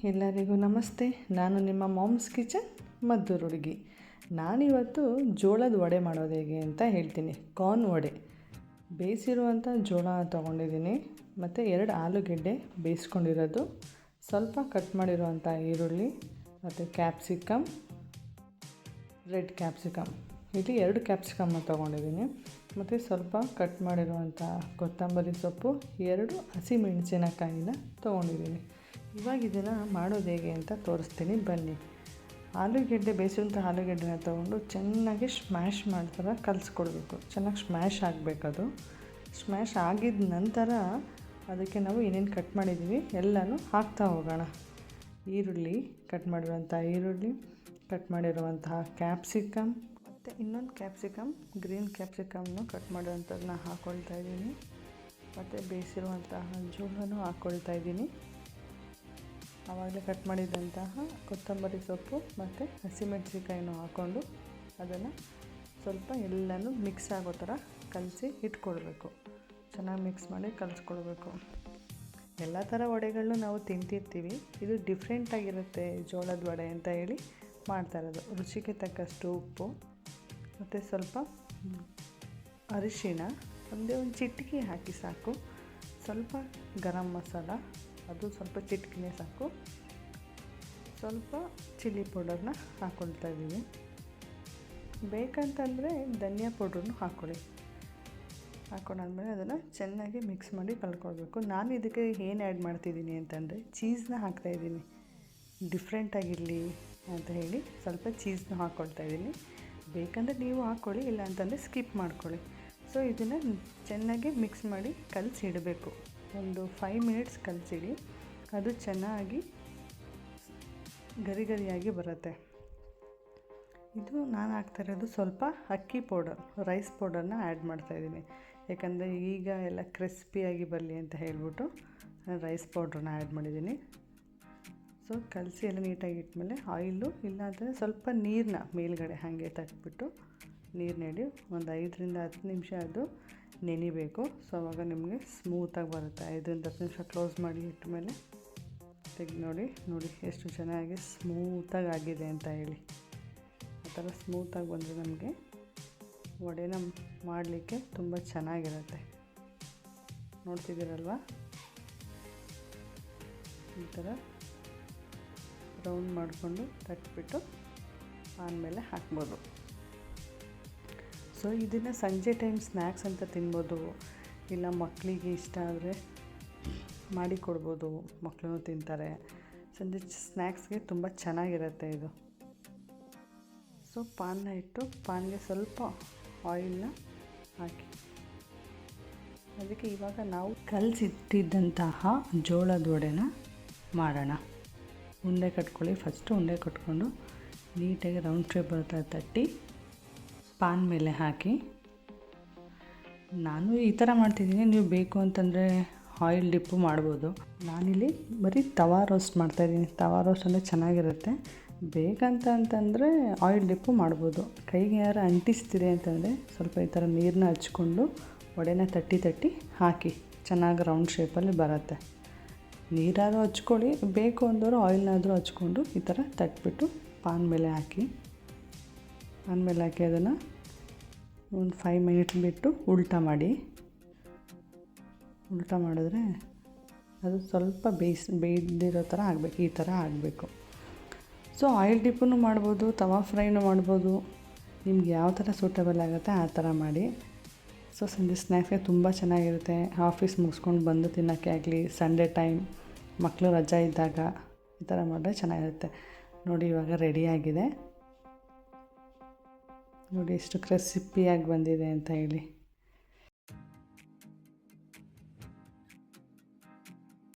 ಎಲ್ಲರಿಗೂ ನಮಸ್ತೆ. ನಾನು ನಿಮ್ಮ ಮಾಮ್ಸ್ ಕಿಚನ್ ಮದ್ದೂರು ಹುಡುಗಿ. ನಾನಿವತ್ತು ಜೋಳದ ವಡೆ ಮಾಡೋದು ಹೇಗೆ ಅಂತ ಹೇಳ್ತೀನಿ. ಕಾರ್ನ್ ವಡೆ. ಬೇಯಿಸಿರುವಂಥ ಜೋಳ ತೊಗೊಂಡಿದ್ದೀನಿ ಮತ್ತು 2 ಆಲೂಗೆಡ್ಡೆ ಬೇಯಿಸ್ಕೊಂಡಿರೋದು, ಸ್ವಲ್ಪ ಕಟ್ ಮಾಡಿರುವಂಥ ಈರುಳ್ಳಿ ಮತ್ತು ಕ್ಯಾಪ್ಸಿಕಮ್, ರೆಡ್ ಕ್ಯಾಪ್ಸಿಕಮ್. ಇಲ್ಲಿ 2 ಕ್ಯಾಪ್ಸಿಕಮ್ ತೊಗೊಂಡಿದ್ದೀನಿ ಮತ್ತು ಸ್ವಲ್ಪ ಕಟ್ ಮಾಡಿರುವಂಥ ಕೊತ್ತಂಬರಿ ಸೊಪ್ಪು, 2 ಹಸಿಮೆಣಸಿನಕಾಯಿನ ತೊಗೊಂಡಿದ್ದೀನಿ. ಇವಾಗ ಇದನ್ನು ಮಾಡೋದು ಹೇಗೆ ಅಂತ ತೋರಿಸ್ತೀನಿ ಬನ್ನಿ. ಬೇಯಿಸಿರುವಂಥ ಆಲೂಗೆಡ್ಡೆನ ತೊಗೊಂಡು ಚೆನ್ನಾಗಿ ಸ್ಮ್ಯಾಶ್ ಮಾಡ್ತಾರೆ ಕಲಿಸ್ಕೊಡ್ಬೇಕು. ಚೆನ್ನಾಗಿ ಸ್ಮ್ಯಾಶ್ ಆಗಬೇಕದು. ಸ್ಮ್ಯಾಶ್ ಆಗಿದ ನಂತರ ಅದಕ್ಕೆ ನಾವು ಏನೇನು ಕಟ್ ಮಾಡಿದ್ದೀವಿ ಎಲ್ಲನೂ ಹಾಕ್ತಾ ಹೋಗೋಣ. ಕಟ್ ಮಾಡಿರುವಂತಹ ಕ್ಯಾಪ್ಸಿಕಮ್ ಮತ್ತು ಇನ್ನೊಂದು ಕ್ಯಾಪ್ಸಿಕಮ್, ಗ್ರೀನ್ ಕ್ಯಾಪ್ಸಿಕಮ್ನು ಕಟ್ ಮಾಡಿರೋಂಥದ್ದನ್ನ ಹಾಕ್ಕೊಳ್ತಾ ಇದ್ದೀನಿ. ಮತ್ತು ಬೇಯಿಸಿರುವಂತಹ ಜೋಳನೂ ಹಾಕ್ಕೊಳ್ತಾ ಇದ್ದೀನಿ. ಆವಾಗಲೇ ಕಟ್ ಮಾಡಿದಂತಹ ಕೊತ್ತಂಬರಿ ಸೊಪ್ಪು ಮತ್ತು ಹಸಿಮೆಣಸಿಕಾಯಿನೂ ಹಾಕ್ಕೊಂಡು ಅದನ್ನು ಸ್ವಲ್ಪ ಎಲ್ಲನೂ ಮಿಕ್ಸ್ ಆಗೋ ಥರ ಕಲಸಿ ಇಟ್ಕೊಳ್ಬೇಕು. ಚೆನ್ನಾಗಿ ಮಿಕ್ಸ್ ಮಾಡಿ ಕಲಿಸ್ಕೊಳ್ಬೇಕು. ಎಲ್ಲ ಥರ ವಡೆಗಳನ್ನೂ ನಾವು ತಿಂತಿರ್ತೀವಿ, ಇದು ಡಿಫ್ರೆಂಟಾಗಿರುತ್ತೆ ಜೋಳದ ವಡೆ ಅಂತ ಹೇಳಿ ಮಾಡ್ತಾ ಇರೋದು. ರುಚಿಗೆ ತಕ್ಕಷ್ಟು ಉಪ್ಪು ಮತ್ತು ಸ್ವಲ್ಪ ಅರಿಶಿಣ, ಒಂದು ಚಿಟಿಕೆ ಹಾಕಿ ಸಾಕು. ಸ್ವಲ್ಪ ಗರಂ ಮಸಾಲ, ಅದು ಸ್ವಲ್ಪ ಚಿಟಿಕೆನೇ ಸಾಕು. ಸ್ವಲ್ಪ ಚಿಲ್ಲಿ ಪೌಡರ್ನ ಹಾಕ್ಕೊಳ್ತಾ ಇದ್ದೀವಿ. ಬೇಕಂತಂದರೆ ಧನಿಯಾ ಪೌಡ್ರನ್ನು ಹಾಕ್ಕೊಳ್ಳಿ. ಹಾಕ್ಕೊಂಡಾದ್ಮೇಲೆ ಅದನ್ನು ಚೆನ್ನಾಗಿ ಮಿಕ್ಸ್ ಮಾಡಿ ಕಲ್ಕೊಳ್ಬೇಕು. ನಾನು ಇದಕ್ಕೆ ಏನು ಆ್ಯಡ್ ಮಾಡ್ತಿದ್ದೀನಿ ಅಂತಂದರೆ ಚೀಸ್ನ ಹಾಕ್ತಾಯಿದ್ದೀನಿ, ಡಿಫ್ರೆಂಟಾಗಿರಲಿ ಅಂತ ಹೇಳಿ ಸ್ವಲ್ಪ ಚೀಸ್ನ ಹಾಕ್ಕೊಳ್ತಾ ಇದ್ದೀನಿ. ಬೇಕಂದರೆ ನೀವು ಹಾಕ್ಕೊಳ್ಳಿ, ಇಲ್ಲ ಅಂತಂದರೆ ಸ್ಕಿಪ್ ಮಾಡ್ಕೊಳ್ಳಿ. ಸೊ ಇದನ್ನು ಚೆನ್ನಾಗಿ ಮಿಕ್ಸ್ ಮಾಡಿ ಕಲಸಿ ಇಡಬೇಕು. ಒಂದು 5 ಮಿನಿಟ್ಸ್ ಕಲಸಿಡಿ. ಅದು ಚೆನ್ನಾಗಿ ಗರಿಯಾಗಿ ಬರುತ್ತೆ. ಇದು ನಾನು ಹಾಕ್ತಾಯಿರೋದು ಸ್ವಲ್ಪ ಅಕ್ಕಿ ಪೌಡರ್, ರೈಸ್ ಪೌಡರ್ನ ಆ್ಯಡ್ ಮಾಡ್ತಾಯಿದ್ದೀನಿ. ಯಾಕಂದರೆ ಈಗ ಎಲ್ಲ ಕ್ರಿಸ್ಪಿಯಾಗಿ ಬರಲಿ ಅಂತ ಹೇಳ್ಬಿಟ್ಟು ನಾನು ರೈಸ್ ಪೌಡ್ರನ್ನ ಆ್ಯಡ್ ಮಾಡಿದ್ದೀನಿ. ಸೊ ಕಲಸಿ ಎಲ್ಲ ನೀಟಾಗಿ ಇಟ್ಮೇಲೆ ಆಯಿಲು, ಇಲ್ಲ ಅಂತಂದರೆ ಸ್ವಲ್ಪ ನೀರನ್ನ ಮೇಲ್ಗಡೆ ಹಾಗೆ ತಟ್ಬಿಟ್ಟು ನೀರು ನೆಡಿ ಒಂದು 5ರಿಂದ 10 ನಿಮಿಷ ಅದು ನೆನಿಬೇಕು. ಸೊ ಆವಾಗ ನಿಮಗೆ ಸ್ಮೂತಾಗಿ ಬರುತ್ತೆ. 5ರಿಂದ 10 ನಿಮಿಷ ಕ್ಲೋಸ್ ಮಾಡಿ ಇಟ್ಮೇಲೆ ತೆಗೆದು ನೋಡಿ ಎಷ್ಟು ಚೆನ್ನಾಗಿ ಸ್ಮೂತಾಗಿ ಆಗಿದೆ ಅಂತ ಹೇಳಿ. ಆ ಥರ ಸ್ಮೂತಾಗಿ ಬಂದರೆ ನಮಗೆ ವಡೆನ ಮಾಡಲಿಕ್ಕೆ ತುಂಬ ಚೆನ್ನಾಗಿರುತ್ತೆ. ನೋಡ್ತಿದ್ದೀರಲ್ವ, ಈ ಥರ ರೌಂಡ್ ಮಾಡಿಕೊಂಡು ತಟ್ಬಿಟ್ಟು ಆಮೇಲೆ ಹಾಕ್ಬೋದು. ಸೊ ಇದನ್ನು ಸಂಜೆ ಟೈಮ್ ಸ್ನ್ಯಾಕ್ಸ್ ಅಂತ ತಿನ್ಬೋದು, ಇಲ್ಲ ಮಕ್ಕಳಿಗೆ ಇಷ್ಟ ಆದರೆ ಮಾಡಿ ಕೊಡ್ಬೋದು, ಮಕ್ಕಳು ತಿಂತಾರೆ. ಸಂಜೆ ಸ್ನ್ಯಾಕ್ಸ್ಗೆ ತುಂಬ ಚೆನ್ನಾಗಿರುತ್ತೆ ಇದು. ಸೊ ಪಾನ್ನ ಇಟ್ಟು ಪಾನ್ಗೆ ಸ್ವಲ್ಪ ಆಯಿಲ್ನ ಹಾಕಿ, ಅದಕ್ಕೆ ಇವಾಗ ನಾವು ಕಲಸಿಟ್ಟಿದ್ದಂತಹ ಜೋಳದ ವಡೆನ ಮಾಡೋಣ. ಉಂಡೆ ಕಟ್ಕೊಳ್ಳಿ. ಫಸ್ಟು ಉಂಡೆ ಕಟ್ಕೊಂಡು ನೀಟಾಗಿ ರೌಂಡ್ ಶೇಪ್ ಬರ್ತಾ ತಟ್ಟಿ ಪಾನ್ ಮೇಲೆ ಹಾಕಿ. ನಾನು ಈ ಥರ ಮಾಡ್ತಿದ್ದೀನಿ, ನೀವು ಬೇಕು ಅಂತಂದರೆ ಆಯಿಲ್ ಡಿಪ್ಪು ಮಾಡ್ಬೋದು. ನಾನಿಲ್ಲಿ ಬರೀ ತವಾ ರೋಸ್ಟ್ ಮಾಡ್ತಾಯಿದ್ದೀನಿ. ತವಾ ರೋಸ್ಟ್ ಅಂದರೆ ಚೆನ್ನಾಗಿರುತ್ತೆ. ಬೇಕಂತಂದರೆ ಆಯಿಲ್ ಡಿಪ್ಪು ಮಾಡ್ಬೋದು. ಕೈಗೆ ಯಾರು ಅಂಟಿಸ್ತಿದೆ ಅಂತಂದರೆ ಸ್ವಲ್ಪ ಈ ಥರ ನೀರನ್ನ ಹಚ್ಕೊಂಡು ವಡೆನ ತಟ್ಟಿ ಹಾಕಿ, ಚೆನ್ನಾಗಿ ರೌಂಡ್ ಶೇಪಲ್ಲಿ ಬರುತ್ತೆ. ನೀರಾದರೂ ಹಚ್ಕೊಳ್ಳಿ, ಬೇಕು ಅಂದವರು ಆಯಿಲ್ನಾದರೂ ಹಚ್ಕೊಂಡು ಈ ಥರ ತಟ್ಬಿಟ್ಟು ಪಾನ್ ಮೇಲೆ ಹಾಕಿ ಅದನ್ನು ಒಂದು 5 ಮಿನಿಟ್ ಬಿಟ್ಟು ಉಲ್ಟಾ ಮಾಡಿದ್ರೆ ಅದು ಸ್ವಲ್ಪ ಬೇಯ್ದಿರೋ ಥರ ಆಗಬೇಕು. ಈ ಥರ ಆಗಬೇಕು. ಸೊ ಆಯಿಲ್ ಡಿಪ್ಪನ್ನು ಮಾಡ್ಬೋದು, ತವಾ ಫ್ರೈನೂ ಮಾಡ್ಬೋದು. ನಿಮ್ಗೆ ಯಾವ ಥರ ಸೂಟಬಲ್ ಆಗುತ್ತೆ ಆ ಥರ ಮಾಡಿ. ಸೊ ಸಂಜೆ ಸ್ನ್ಯಾಕ್ಸ್ಗೆ ತುಂಬ ಚೆನ್ನಾಗಿರುತ್ತೆ. ಆಫೀಸ್ ಮುಗಿಸ್ಕೊಂಡು ಬಂದು ತಿನ್ನೋಕ್ಕೆ ಆಗಲಿ, ಸಂಡೇ ಟೈಮ್ ಮಕ್ಕಳು ರಜಾ ಇದ್ದಾಗ ಈ ಥರ ಮಾಡಿದ್ರೆ ಚೆನ್ನಾಗಿರುತ್ತೆ. ನೋಡಿ ಇವಾಗ ರೆಡಿಯಾಗಿದೆ. ನೋಡಿ ಎಷ್ಟು ಕ್ರಿಸ್ಪಿಯಾಗಿ ಬಂದಿದೆ ಅಂತ ಹೇಳಿ.